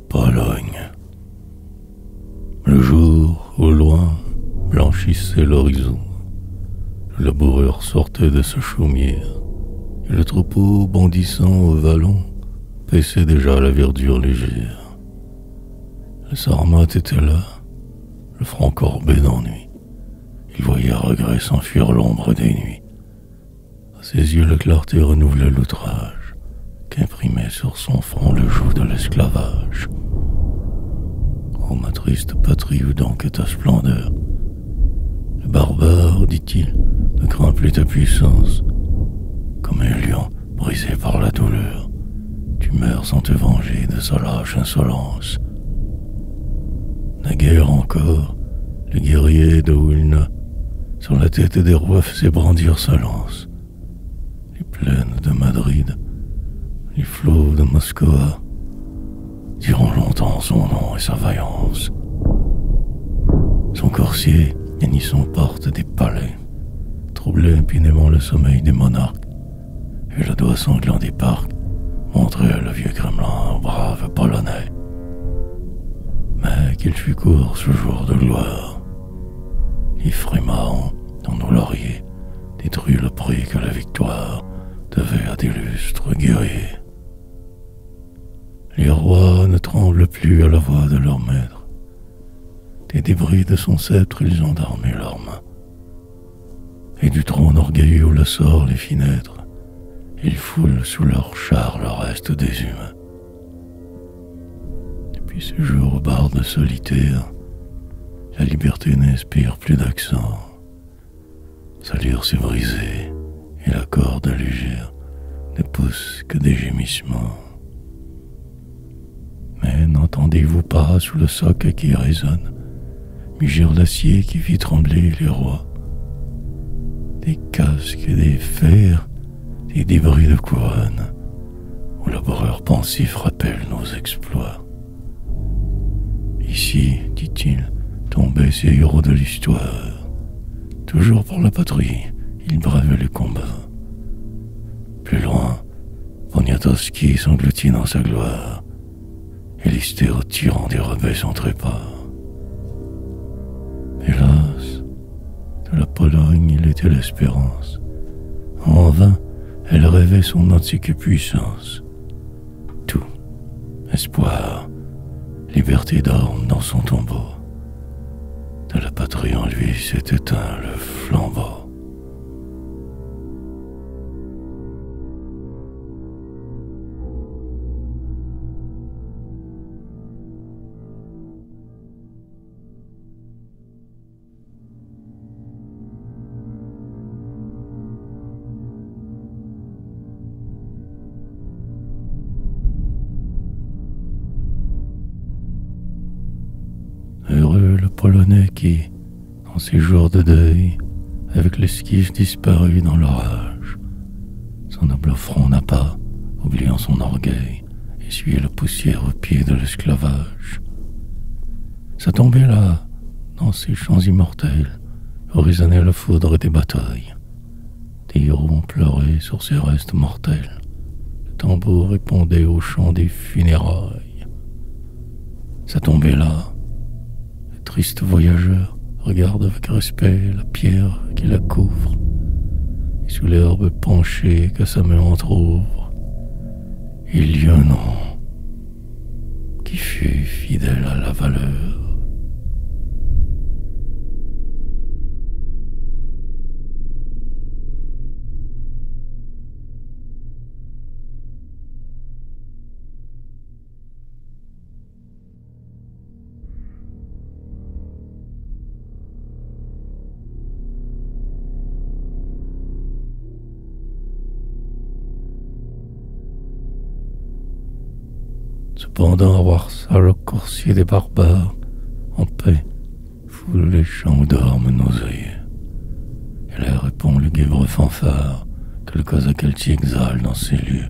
Pologne. Le jour, au loin, blanchissait l'horizon. Le laboureur sortait de se chaumière, et le troupeau, bondissant au vallon, paissait déjà la verdure légère. Le sarmate était là, le front courbé d'ennui. Il voyait à regret s'enfuir l'ombre des nuits. À ses yeux, la clarté renouvelait l'outrage qu'imprimait sur son front le joug de l'esclavage. Oh, ma triste patrie, où donc est ta splendeur? Le barbare, dit-il, ne craint plus ta puissance. Comme un lion brisé par la douleur, tu meurs sans te venger de sa lâche insolence. Naguère encore, le guerrier de Wilna, sur la tête des rois, faisait brandir sa lance. Les plaines de Madrid, les flots de Moscow diront longtemps son nom et sa vaillance. Son corsier, hennissant porte des palais, troublait impunément le sommeil des monarques, et le doigt sanglant des parcs montrait le vieux Kremlin au brave Polonais. Mais qu'il fut court ce jour de gloire. Les Frémans, dans nos lauriers, détruit le prix que la victoire devait à d'illustres guerriers. Les rois ne tremblent plus à la voix de leur maître. Des débris de son sceptre, ils ont armé leurs mains. Et du trône orgueilleux où le sort les fit naître, ils foulent sous leurs chars le reste des humains. Depuis ce jour au barde solitaire, la liberté n'inspire plus d'accent. Sa lyre s'est brisée, et la corde légère ne pousse que des gémissements. Mais n'entendez-vous pas sous le soc qui résonne mugir l'acier qui fit trembler les rois? Des casques, des fers, des débris de couronne, où laboureurs pensifs rappellent nos exploits. Ici, dit-il, tombaient ces héros de l'histoire. Toujours pour la patrie, ils bravaient les combats. Plus loin, Poniatowski s'engloutit dans sa gloire, et les stéréotyran des rebelles son trépas. Hélas, de la Pologne, il était l'espérance. En vain, elle rêvait son antique puissance. Tout, espoir, liberté dorment dans son tombeau. De la patrie en lui s'est éteint le flambeau. Heureux le Polonais qui, dans ses jours de deuil, avec l'esquisse disparut dans l'orage. Son noble front n'a pas, oubliant son orgueil, essuyé la poussière aux pieds de l'esclavage. Sa tombée là, dans ces champs immortels, où résonnait la foudre des batailles. Des héros ont pleuré sur ses restes mortels. Le tambour répondait au chant des funérailles. Sa tombée là, triste voyageur regarde avec respect la pierre qui la couvre, et sous l'herbe penchée que sa main entr'ouvre, il y a un nom qui fut fidèle à la valeur. Cependant, à Warsaw, le coursier des barbares, en paix, foule les champs où dorment nos œils. Et là répond le guèbre fanfare que le Kozakelti exhale dans ces lieux.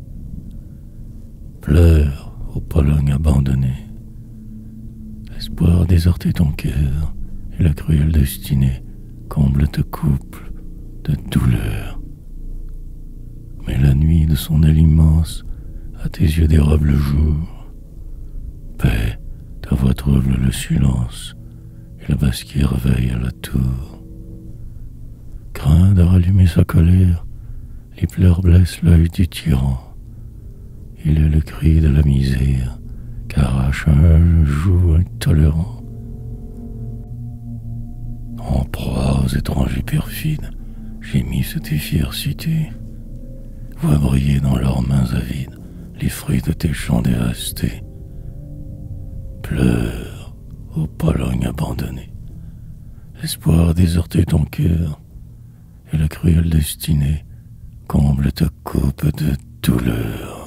Pleure, ô Pologne abandonnée. L'espoir désertait ton cœur, et la cruelle destinée comble te couple de douleur. Mais la nuit de son aile immense à tes yeux dérobe le jour. Paix trouble le silence, et la basquille réveille à la tour. Craint de rallumer sa colère, Hitler blesse l'œil du tyran. Il est le cri de la misère qu'arrache un joug intolérant. En proie aux étrangers perfides, gémit cette fière cité. Vois briller dans leurs mains avides les fruits de tes champs dévastés. Pleure, ô Pologne abandonnée. L'espoir déserté ton cœur, et la cruelle destinée comble ta coupe de douleur.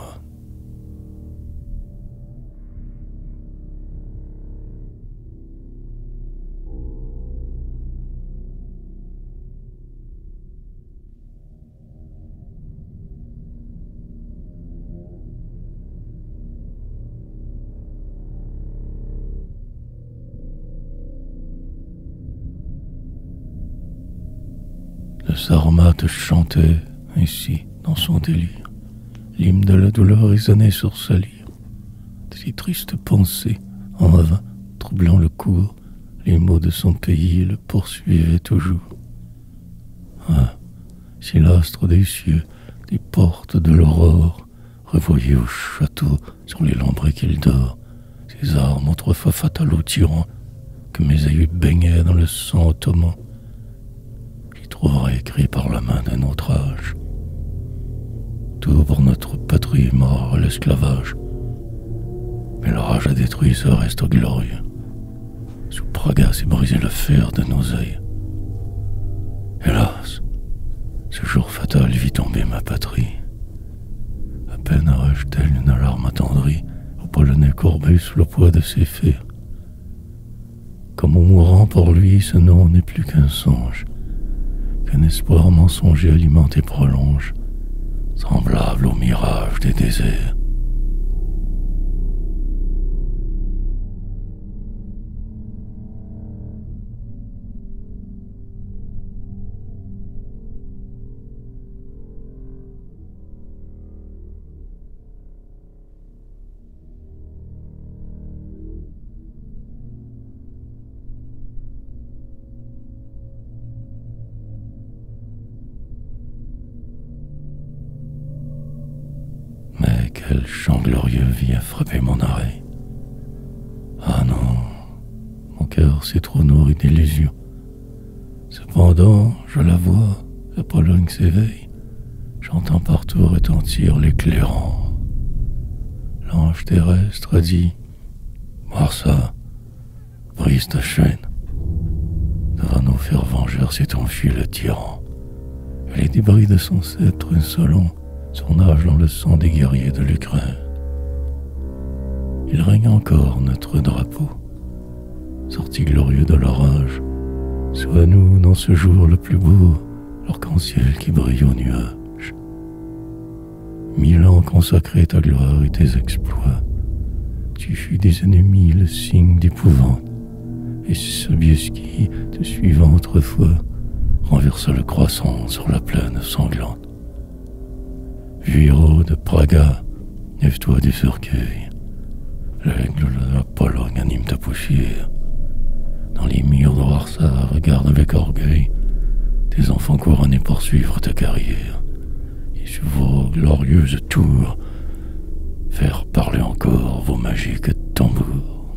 Le sarmate chantait ainsi dans son délire. L'hymne de la douleur résonnait sur sa lyre. Si triste pensée, en vain, troublant le cours, les mots de son pays le poursuivaient toujours. Ah, si l'astre des cieux, des portes de l'aurore, revoyait au château sur les lambris qu'il dort, ces armes autrefois fatales aux tyrans, que mes aïeux baignaient dans le sang ottoman, trouverait écrit par la main d'un autre âge. Tout pour notre patrie mort à l'esclavage. Mais l'orage a détruit ce reste glorieux. Sous Praga s'est brisé le fer de nos œils. Hélas, ce jour fatal vit tomber ma patrie. À peine arrache-t-elle une larme attendrie au Polonais courbé sous le poids de ses fers. Comme au mourant pour lui, ce nom n'est plus qu'un songe, qu'un espoir mensonger alimente et prolonge, semblable au mirage des déserts. Quel chant glorieux vient frapper mon oreille. Ah non, mon cœur s'est trop nourri d'illusions. Cependant, je la vois, la Pologne s'éveille. J'entends partout retentir les clairons. L'ange terrestre a dit: Marsa, brise ta chaîne. Devant nos fers vengeurs s'est enfui le tyran. Et les débris de son sceptre insolent, son âge dans le sang des guerriers de l'Ukraine. Il règne encore notre drapeau, sorti glorieux de l'orage. Sois nous dans ce jour le plus beau, l'arc-en-ciel qui brille aux nuages. 1000 ans consacrés ta gloire et tes exploits. Tu fus des ennemis le signe d'épouvante, et Sobieski, te suivant autrefois, renversa le croissant sur la plaine sanglante. Héros de Praga, lève-toi du cercueil. L'aigle de la Pologne anime ta poussière. Dans les murs de Warsaw, regarde avec orgueil tes enfants couronnés poursuivre ta carrière. Et sur vos glorieuses tours, faire parler encore vos magiques tambours.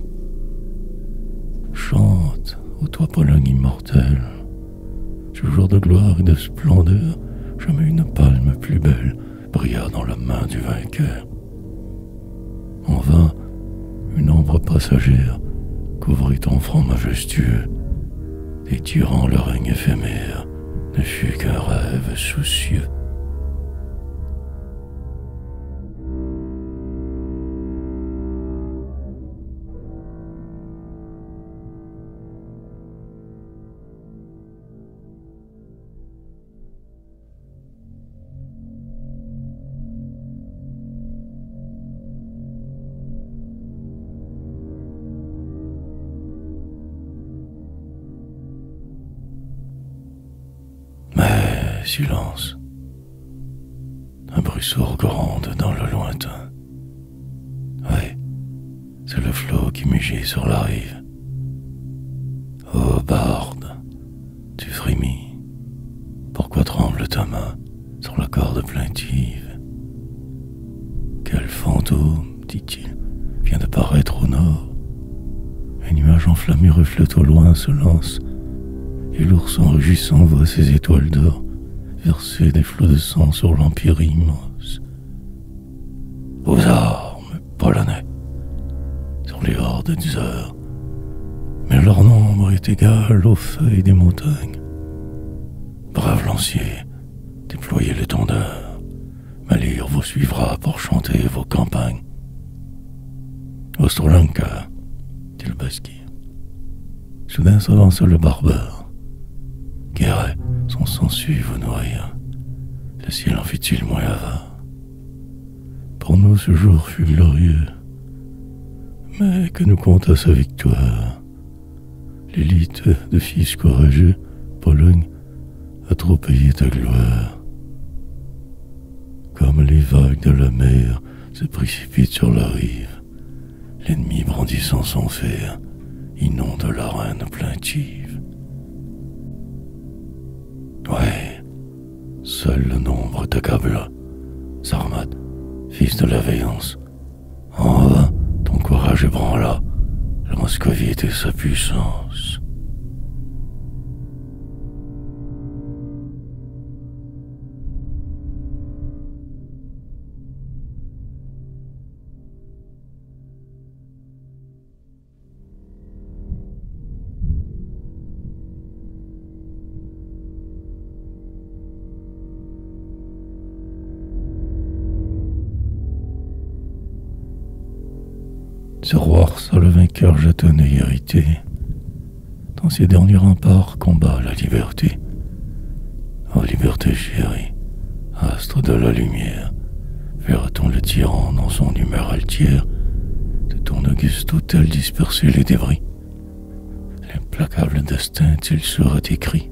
Chante, ô toi Pologne immortelle, ce jour de gloire et de splendeur, jamais une palme plus belle brilla dans la main du vainqueur. En vain, une ombre passagère couvrit ton front majestueux. Des tyrans, le règne éphémère ne fut qu'un rêve soucieux. Silence. Un bruit sourd gronde dans le lointain. Oui, c'est le flot qui mugit sur la rive. Ô barde, tu frémis. Pourquoi tremble ta main sur la corde plaintive? Quel fantôme, dit-il, vient de paraître au nord? Une image enflammée reflète au loin se lance, et l'ours en rugissant voit ses étoiles d'or verser des flots de sang sur l'empire immense. Aux armes, polonais, sur les hordes des heures, mais leur nombre est égal aux feuilles des montagnes. Braves lanciers, déployez l'étendard, ma lyre vous suivra pour chanter vos campagnes. Ostrolanka, dit le basquire. Soudain s'avança le barbare. Guéret, son sangsue vous noya. Le ciel en fit-il moins avare? Pour nous ce jour fut glorieux, mais que nous compta sa victoire? L'élite de fils courageux, Pologne, a trop payé ta gloire. Comme les vagues de la mer se précipitent sur la rive, l'ennemi brandissant son fer inonde l'arène plaintive. Ouais, seul le nombre t'accabla, Sarmat, fils de la Veillance. En vain, ton courage ébranla la Moscovite et sa puissance. Ce roi, le vainqueur jetonné et irrité, dans ses derniers remparts combat la liberté. Oh liberté chérie, astre de la lumière, verra-t-on le tyran dans son humeur altière, de ton auguste autel disperser les débris? L'implacable destin il sera écrit.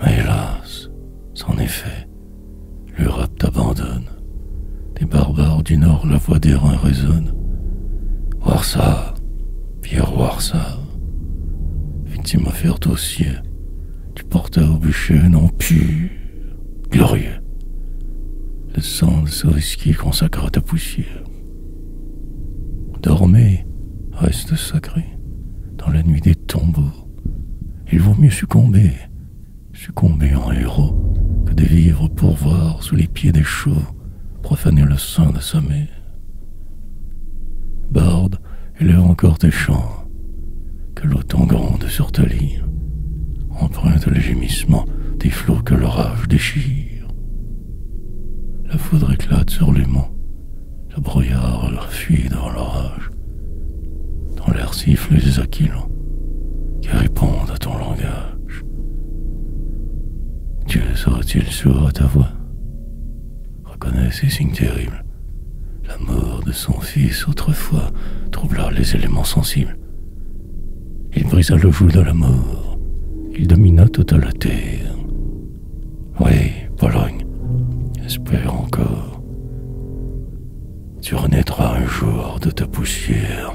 Mais hélas, c'en est fait, l'Europe t'abandonne, des barbares du nord la voix d'airain résonne. Warsaw, Pierre Warsaw, victime offerte au ciel, tu portas au bûcher un nom pur, glorieux. Le sang de ce whisky consacre ta poussière. Dormez, reste sacré, dans la nuit des tombeaux. Il vaut mieux succomber en héros, que de vivre pour voir sous les pieds des chauds profaner le sang de sa mère. Barde, élève encore tes chants, que l'automne gronde sur ta lyre, emprunte le gémissement des flots que l'orage déchire. La foudre éclate sur les monts, le brouillard fuit devant l'orage. Dans l'air sifflent les aquilons qui répondent à ton langage. Dieu sera-t-il sourd à ta voix? Reconnais ces signes terribles. La mort de son fils autrefois troubla les éléments sensibles. Il brisa le joug de la mort. Il domina toute la terre. Oui, Pologne, espère encore. Tu renaîtras un jour de ta poussière.